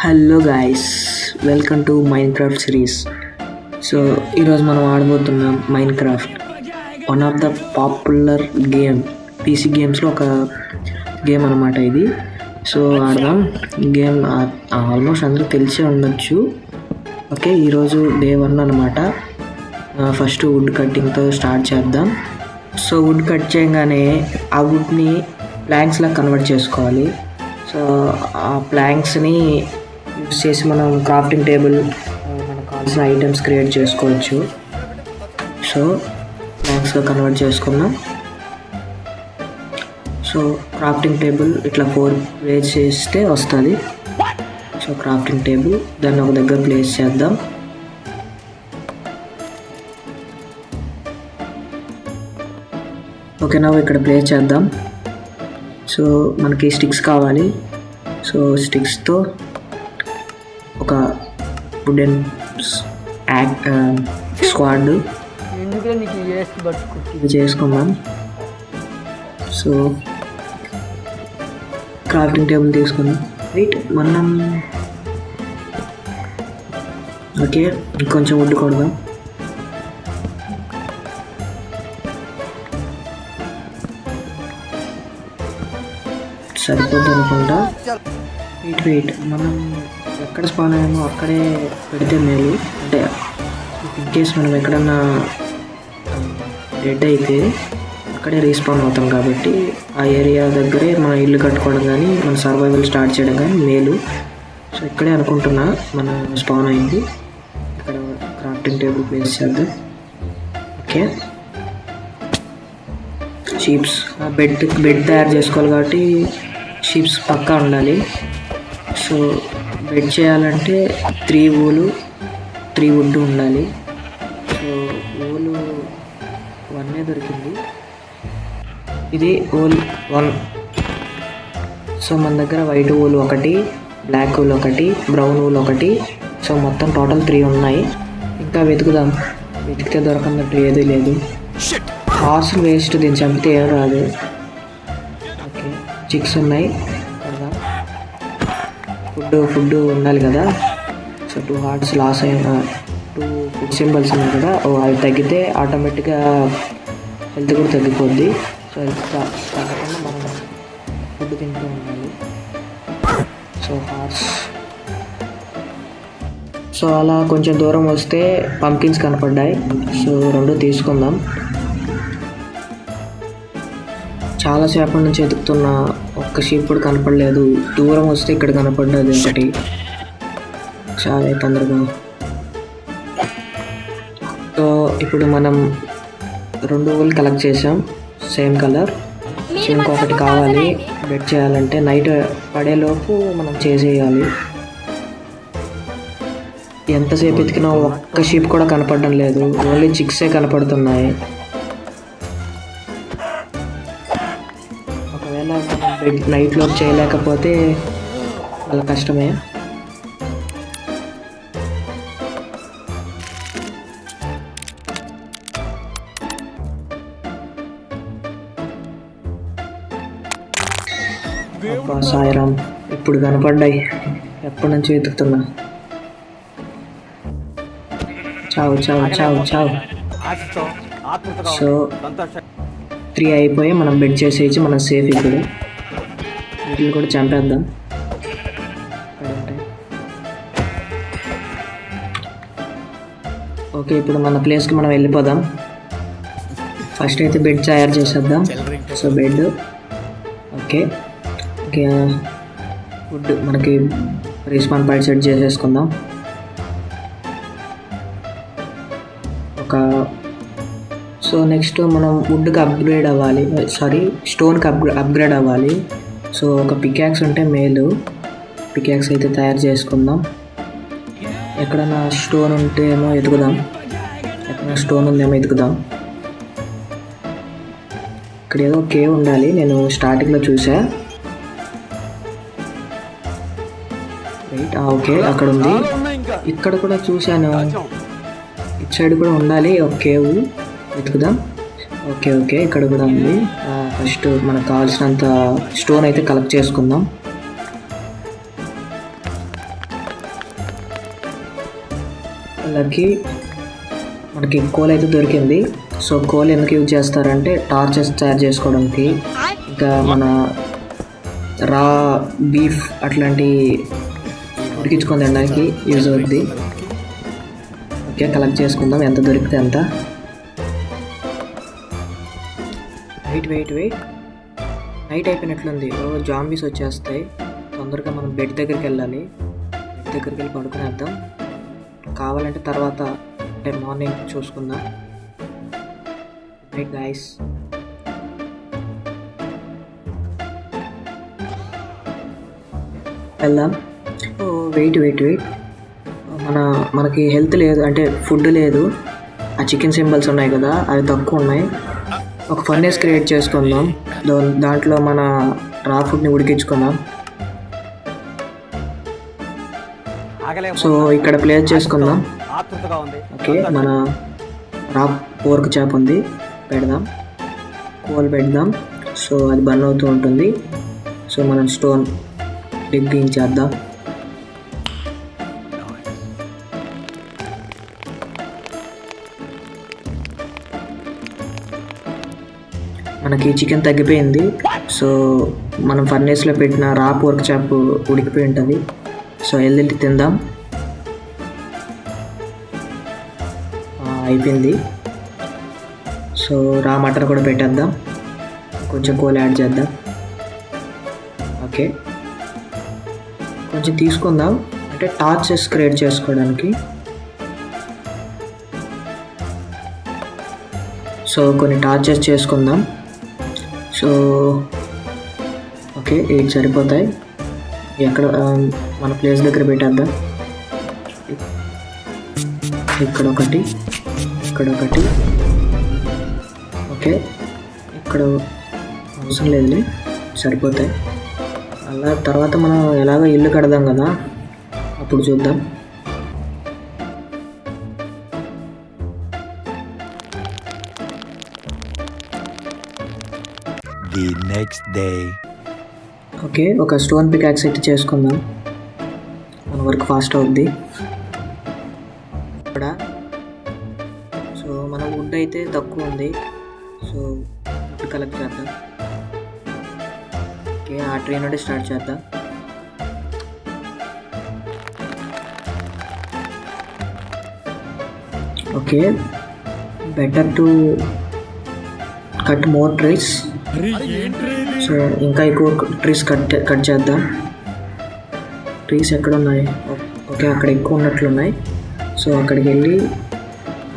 Hello guys, welcome to Minecraft series. So ఈరోజు మనం ఆడబోతున్నాం Minecraft. One of the popular game, PC గేమ్స్లో ఒక గేమ్ అనమాట ఇది. సో ఆడదాం. గేమ్ ఆల్మోస్ట్ అందరూ తెలిసే ఉండొచ్చు. ఓకే, ఈరోజు డే 1 అనమాట. ఫస్ట్ వుడ్ కట్టింగ్తో స్టార్ట్ చేద్దాం. సో వుడ్ కట్ చేయగానే ఆ వుడ్ని ప్లాంక్స్లా కన్వర్ట్ చేసుకోవాలి. సో ఆ ప్లాంక్స్ని యూస్ చేసి మనం క్రాఫ్టింగ్ టేబుల్, మనకు కావాల్సిన ఐటమ్స్ క్రియేట్ చేసుకోవచ్చు. సో ప్లాంక్స్గా కన్వర్ట్ చేసుకున్నాం. సో క్రాఫ్టింగ్ టేబుల్ ఇట్లా 4 ప్లేస్ చేస్తే వస్తుంది. సో క్రాఫ్టింగ్ టేబుల్ దాన్ని ఒక దగ్గర ప్లేస్ చేద్దాం. ఓకేనా, ఇక్కడ ప్లేస్ చేద్దాం. సో మనకి స్టిక్స్ కావాలి. సో స్టిక్స్తో ఒక వుడెన్ స్క్వాడ్ ఇది చేసుకుందాం. సో క్రాఫ్టింగ్ టేబుల్ తీసుకుందాం. రైట్, మనం ఓకే ఇంకొంచెం వుడ్ కొడదాం. సరిపోద్ది అనుకుంటా. వెయిట్ మనం ఎక్కడ స్పాన్ అయ్యామో అక్కడే పెడితే మేలు. అంటే ఇన్ కేస్ మనం ఎక్కడన్నా డెడ్ అయితే అక్కడే రీస్పాన్ అవుతాం కాబట్టి ఆ ఏరియా దగ్గరే మన ఇల్లు కట్టుకోవడం కానీ మన సర్వైవల్ స్టార్ట్ చేయడం కానీ మేలు. సో ఇక్కడే అనుకుంటున్నా మన స్పాన్ అయింది. ఇక్కడ క్రాఫ్టింగ్ టేబుల్ ప్లేస్ చేద్దాం. ఓకే, షీప్స్ బెడ్ తయారు చేసుకోవాలి కాబట్టి షీప్స్ పక్కా ఉండాలి. సో బెడ్ చేయాలంటే 3 వుడ్ ఉండాలి. సో ఊలు 1 దొరికింది. ఇది ఊల్ 1. సో మన దగ్గర వైట్ ఊలు 1, బ్లాక్ ఊలు 1, బ్రౌన్ ఊలు 1. సో మొత్తం టోటల్ 3 ఉన్నాయి. ఇంకా వెతుకుదాం. వెతికితే దొరకనట్టు ఏదీ లేదు. హార్స్ వేస్ట్, దీన్ని చంపితే ఏం రాదు. ఓకే, చిక్స్ ఉన్నాయి కదా. ఫుడ్ ఉండాలి కదా. సో 2 హార్ట్స్ లాస్ అయిన 2 ఫుడ్ సింబల్స్ ఉన్నాయి కదా, అవి తగ్గితే ఆటోమేటిక్గా హెల్త్ కూడా తగ్గిపోద్ది. సో హెల్త్ తగ్గకుండా మనం ఫుడ్ తింటూ ఉండాలి. So hearts. సో అలా కొంచెం దూరం వస్తే పంకిన్స్ కనపడ్డాయి. సో 2 తీసుకుందాం. చాలాసేపటి నుంచి ఎదుగుతున్న ఒక్క షీప్ కూడా కనపడలేదు. దూరం వస్తే ఇక్కడ కనపడ్డది ఒకటి. చాలా తొందరగా. సో ఇప్పుడు మనం 2 ఊళ్ళు కలెక్ట్ చేసాం, సేమ్ కలర్. సో ఇంకొకటి కావాలి బెడ్ చేయాలంటే. నైట్ పడేలోపు మనం చేసేయాలి. ఎంతసేపు ఎతికినా ఒక్క షీప్ కూడా కనపడడం లేదు. ఓన్లీ చిక్సే కనపడుతున్నాయి. ఒకవేళ మనం నైట్లో చేయలేకపోతే చాలా కష్టమే. సాయిరామ్, ఇప్పుడు కనపడ్డాయి. ఎప్పటి నుంచి వెతుకుతున్నా. చావు. సో 3 అయిపోయి మనం బెడ్ చేసేసి మనం సేఫ్. ఇప్పుడు వీటిని కూడా చంపేద్దాం. ఓకే, ఇప్పుడు మన ప్లేస్కి మనం వెళ్ళిపోదాం. ఫస్ట్ అయితే బెడ్ తయారు చేసేద్దాం. So bed okay. వుడ్ మనకి రీస్పాన్ పాయింట్ సెట్ చేసేసుకుందాం. సో నెక్స్ట్ మనం వుడ్కి అప్గ్రేడ్ అవ్వాలి. స్టోన్కి అప్గ్రేడ్ అవ్వాలి. సో ఒక పికాక్స్ ఉంటే మేలు. పికాక్స్ అయితే తయారు చేసుకుందాం. ఎక్కడైనా స్టోన్ ఉంటే ఏమో ఎతుకుదాం. ఎక్కడైనా స్టోన్ ఉందేమో ఎతుకుదాం. ఇక్కడ ఏదో కేవ్ ఉండాలి, నేను స్టార్టింగ్లో చూసా. రైట్, ఓకే అక్కడ ఉంది. ఇక్కడ కూడా చూశాను. ఇటు సైడ్ కూడా ఉండాలి ఒక కేవ్. వెతుకుదాం. ఓకే ఇక్కడ కూడా ఉంది. ఫస్ట్ మనకు కావాల్సినంత స్టోన్ అయితే కలెక్ట్ చేసుకుందాం. లక్కీ మనకి కోల్ అయితే దొరికింది. సో కోల్ ఎందుకు యూజ్ చేస్తారంటే టార్చెస్ తయారు చేసుకోవడానికి, ఇంకా మన రా బీఫ్ అట్లాంటి ఉడికించుకొని తినడానికి యూజ్ అవుద్ది. ఓకే, కలెక్ట్ చేసుకుందాం ఎంత దొరికితే అంత. Wait night అయిపోయినట్లుంది. జాంబీస్ వచ్చేస్తాయి. తొందరగా మనం బెడ్ దగ్గరికి వెళ్ళాలి. బెడ్ దగ్గరికి వెళ్ళి పడుకునేద్దాం. కావాలంటే తర్వాత అంటే మార్నింగ్ చూసుకుందాం. Night guys. వెళ్దాం. వెయిట్ మనకి హెల్త్ లేదు, అంటే ఫుడ్ లేదు. ఆ చికెన్ సింబల్స్ ఉన్నాయి కదా, అవి తక్కువ ఉన్నాయి. ఒక ఫర్నేస్ క్రియేట్ చేసుకుందాం. దాంట్లో మన రా ఫుడ్ని ఉడికించుకుందాం. సో ఇక్కడ ప్లేస్ చేసుకుందాం. ఓకే, మన రా పోర్క్ చేప ఉంది, పెడదాం. కోల్ పెడదాం. సో అది బర్న్ అవుతూ ఉంటుంది. సో మనం స్టోన్ డిగ్గింగ్ చేద్దాం. మనకి చికెన్ తగ్గిపోయింది. సో మనం ఫర్నేస్లో పెట్టిన రా పోర్క్ చేప ఉడికిపోయి ఉంటుంది. సో వెళ్ళి తిందాం. అయిపోయింది. సో రా మటన్ కూడా పెట్టేద్దాం. కొంచెం కోల్ యాడ్ చేద్దాం. ఓకే, కొంచెం తీసుకుందాం, అంటే టార్చెస్ క్రియేట్ చేసుకోవడానికి. సో కొన్ని టార్చెస్ చేసుకుందాం. సో ఓకే, 8 సరిపోతాయి. ఎక్కడ మన ప్లేస్ దగ్గర పెట్టేద్దాం. ఇక్కడ ఒకటి. ఓకే, ఇక్కడ అవసరం లేదులే, సరిపోతాయి. అలా తర్వాత మనం ఎలాగో ఇల్లు కడదాం కదా, అప్పుడు చూద్దాం. The next day. ఓకే, ఒక స్టోన్ పికాక్స్ అయితే చేసుకుందాం. మన వర్క్ ఫాస్ట్ అవుద్ది ఇక్కడ. సో మన వుడ్ అయితే తక్కువ ఉంది. సో వుడ్ కలెక్ట్ చేద్దాం. ఓకే, ఆ ట్రీ నుండి స్టార్ట్ చేద్దాం. Okay, better to cut more trees. So ఇంకా ఎక్కువ ట్రీస్ కట్ చేద్దాం. ట్రీస్ ఎక్కడ ఉన్నాయి? ఓకే, అక్కడ ఎక్కువ ఉన్నట్లున్నాయి. సో అక్కడికి వెళ్ళి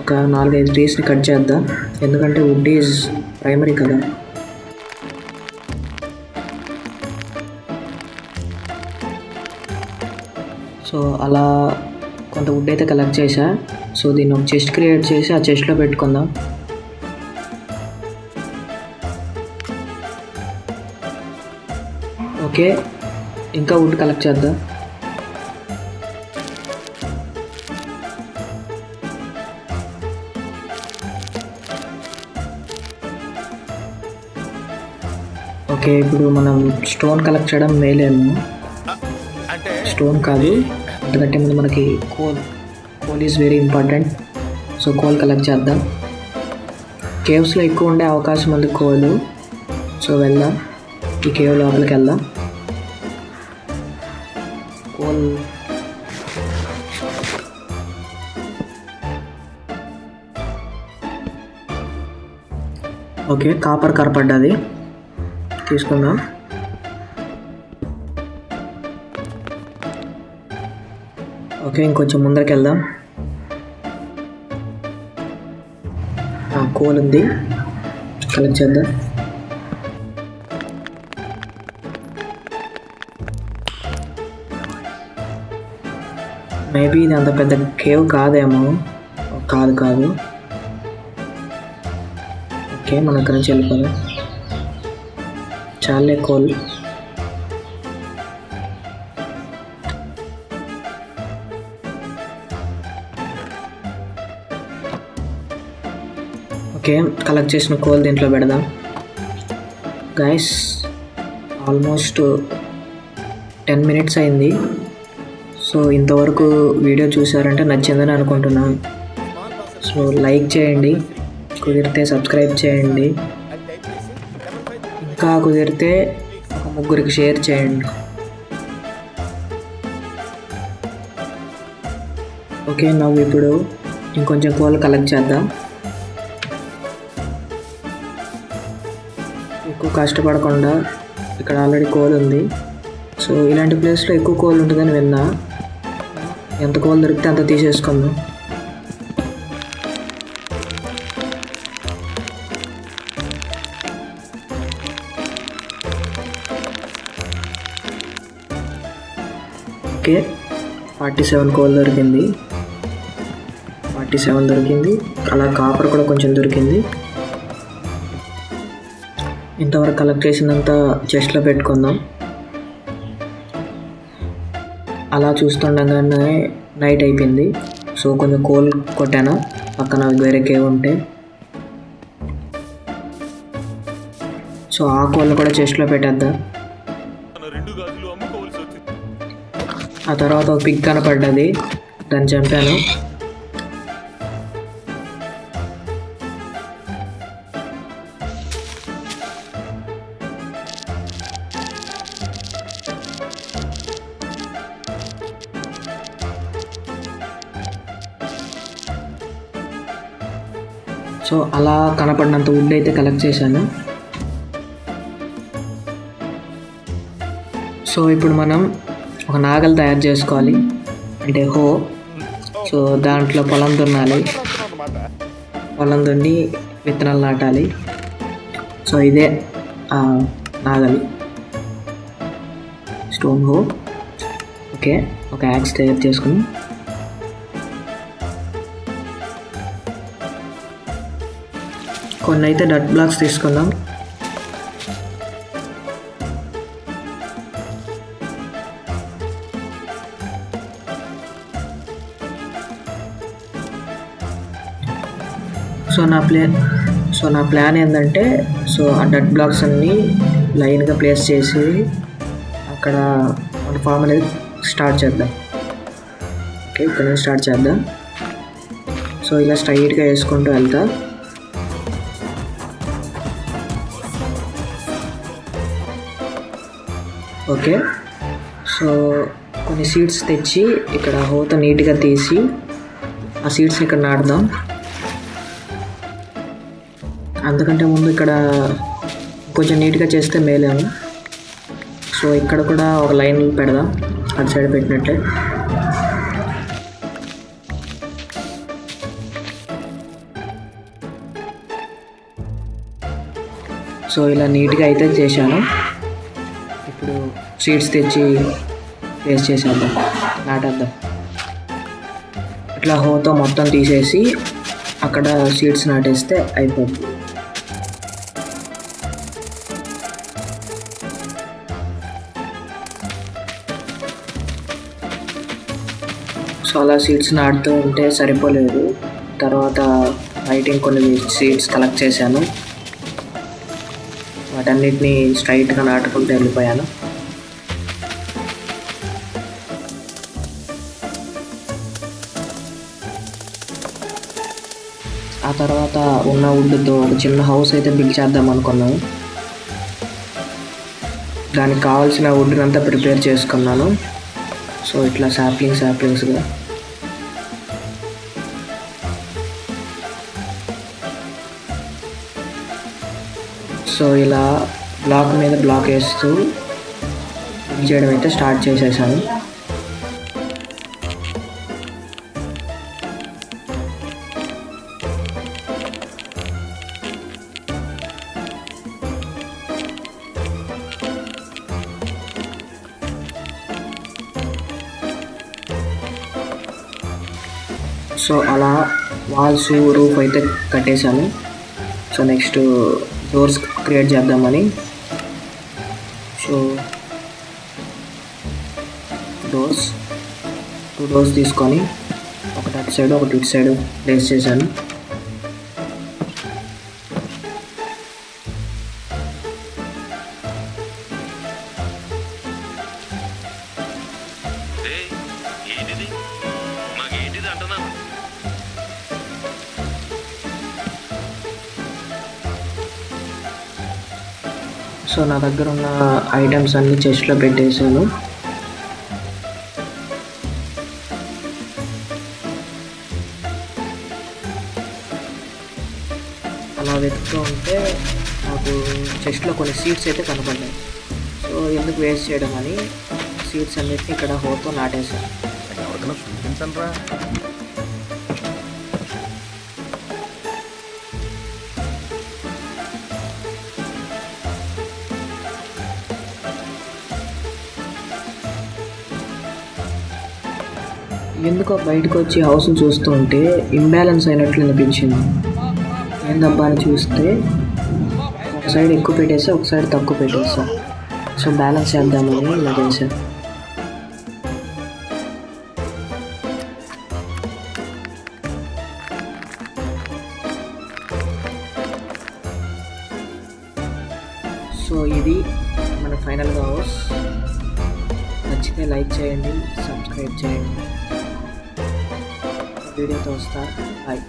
ఒక 4-5 ట్రీస్ని కట్ చేద్దాం, ఎందుకంటే వుడ్ ఈజ్ ప్రైమరీ కదా. సో అలా కొంత వుడ్ అయితే కలెక్ట్ చేశా. సో దీన్ని ఒక చెస్ట్ క్రియేట్ చేసి ఆ చెస్ట్లో పెట్టుకుందాం. ఓకే, ఇంకా వుడ్ కలెక్ట్ చేద్దాం. ఓకే, ఇప్పుడు మనం స్టోన్ కలెక్ట్ చేయడం మేలేమో. స్టోన్ కాదు, ఎందుకంటే ముందు మనకి coal is very important. So coal collect చేద్దాం. కేవ్స్లో ఎక్కువ ఉండే అవకాశం ఉంది కోల్. సో వెళ్దాం, ఈ కేవ్ లోపలికి వెళ్దాం. కోల్ ఓకే, కాపర్ కనపడ్డది, తీసుకుందాం. ఓకే, ఇంకొంచెం ముందరికి వెళ్దాం. కోల్ ఉంది, కలెక్ట్ చేద్దాం. మేబీ ఇది అంత పెద్ద కేవ్ కాదేమో. కాదు. ఓకే, మనం అక్కడి నుంచి వెళ్ళిపోదాం. చాలే కోల్. ఓకే, కలెక్ట్ చేసిన కోల్ దీంట్లో పెడదాం. గైస్, ఆల్మోస్ట్ 10 minutes అయింది. సో ఇంతవరకు వీడియో చూసారంటే నచ్చిందని అనుకుంటున్నాను. సో లైక్ చేయండి, కుదిరితే సబ్స్క్రైబ్ చేయండి, ఇంకా కుదిరితే ఒక ముగ్గురికి షేర్ చేయండి. ఓకే, నవ్వు ఇప్పుడు ఇంకొంచెం కోళ్ళు కలెక్ట్ చేద్దాం. ఎక్కువ కష్టపడకుండా, ఇక్కడ ఆల్రెడీ కోల్ ఉంది. సో ఇలాంటి ప్లేస్లో ఎక్కువ కోల్ ఉంటుందని విన్నా. ఎంత కోల్ దొరికితే అంత తీసేసుకుందాం. ఓకే, 47 కోల్ దొరికింది. 47 దొరికింది. అలా కాపర్ కూడా కొంచెం దొరికింది. ఇంతవరకు కలెక్ట్ చేసినంత చెస్ట్లో పెట్టుకుందాం. అలా చూస్తుండగానే నైట్ అయిపోయింది. సో కొంచెం కోల్ కొట్టాను, పక్కన వేరే కేవ్ ఉంటే. సో ఆ కోళ్ళు కూడా చెస్ట్లో పెట్టేద్దాం. ఆ తర్వాత ఒక పిగ్ కనపడ్డది, దాన్ని చంపాను. సో అలా కనపడినంత వుడ్ అయితే కలెక్ట్ చేశాను. సో ఇప్పుడు మనం ఒక నాగలు తయారు చేసుకోవాలి, అంటే హో. సో దాంట్లో పొలం దున్నాలి, పొలం దున్ని విత్తనాలు నాటాలి. సో ఇదే నాగలి, స్టోన్ హో. ఓకే, ఒక యాక్స్ తయారు చేసుకుని కొన్ని అయితే డట్ బ్లాక్స్ తీసుకుందాం. సో నా ప్లాన్ ఏంటంటే, సో ఆ డట్ బ్లాక్స్ అన్నీ లైన్గా ప్లేస్ చేసి అక్కడ మన ఫామ్ అనేది స్టార్ట్ చేద్దాం. ఓకే, ఇక్కడ నుంచి స్టార్ట్ చేద్దాం. సో ఇలా స్ట్రైట్గా వేసుకుంటూ వెళ్తా. ఓకే, సో కొన్ని సీడ్స్ తెచ్చి ఇక్కడ హోత నీట్గా తీసి ఆ సీడ్స్ని ఇక్కడ నాటుదాం. అంతకంటే ముందు ఇక్కడ కొంచెం నీట్గా చేస్తే మేలేము. సో ఇక్కడ కూడా ఒక లైన్ పెడదాం, అటు సైడ్ పెట్టినట్టే. సో ఇలా నీట్గా అయితే చేశాను. ఇప్పుడు సీడ్స్ తెచ్చి వేస్ట్ చేసేద్దాం, నాటేద్దాం. ఇట్లా హోతో మొత్తం తీసేసి అక్కడ సీడ్స్ నాటేస్తే అయిపోద్ది. సో అలా సీడ్స్ నాటుతూ ఉంటే సరిపోలేదు. తర్వాత నైట్ ఇంకొన్ని సీడ్స్ కలెక్ట్ చేశాను, వాటన్నిటిని స్ట్రైట్గా నాటుకుంటూ వెళ్ళిపోయాను. ఆ తర్వాత ఉన్న వుడ్తో ఒక చిన్న హౌస్ అయితే బిల్డ్ చేద్దాం అనుకున్నాను. దానికి కావాల్సిన వుడ్ని అంతా ప్రిపేర్ చేసుకున్నాను. సో ఇట్లా సాప్లింగ్స్గా సో ఇలా బ్లాక్ మీద బ్లాక్ వేస్తూ చేయడం అయితే స్టార్ట్ చేసేసాను. సో అలా వాల్స్ రూఫ్ అయితే కట్టేశాను. సో నెక్స్ట్ డోర్స్ క్రియేట్ చేద్దామని. సో టూ డోర్స్ తీసుకొని ఒకటి అటు సైడ్ ఒకటి ఇటు సైడ్ ప్లేస్ చేశాను. సో నా దగ్గర ఉన్న ఐటమ్స్ అన్నీ చెస్ట్లో పెట్టేశాను. అలా వెతుకుతూ ఉంటే నాకు చెస్ట్లో కొన్ని సీడ్స్ అయితే కనపడ్డాయి. సో ఎందుకు వేస్ట్ చేయడం అని సీడ్స్ అన్నిటిని ఇక్కడ హోతో నాటేశాను. ఎందుకో బయటకు వచ్చి హౌస్ని చూస్తూ ఉంటే ఇంబ్యాలెన్స్ అయినట్లు అనిపించింది. ఏందబ్బా అని చూస్తే ఒక సైడ్ ఎక్కువ పెట్టేసా, ఒక సైడ్ తక్కువ పెట్టేసా. సో బ్యాలెన్స్ చేద్దామని ఇలా చేశా. సో ఇది మన ఫైనల్గా హౌస్. నచ్చితే లైక్ చేయండి, సబ్స్క్రైబ్ చేయండి. వీడియోతో వస్తా. బాయ్.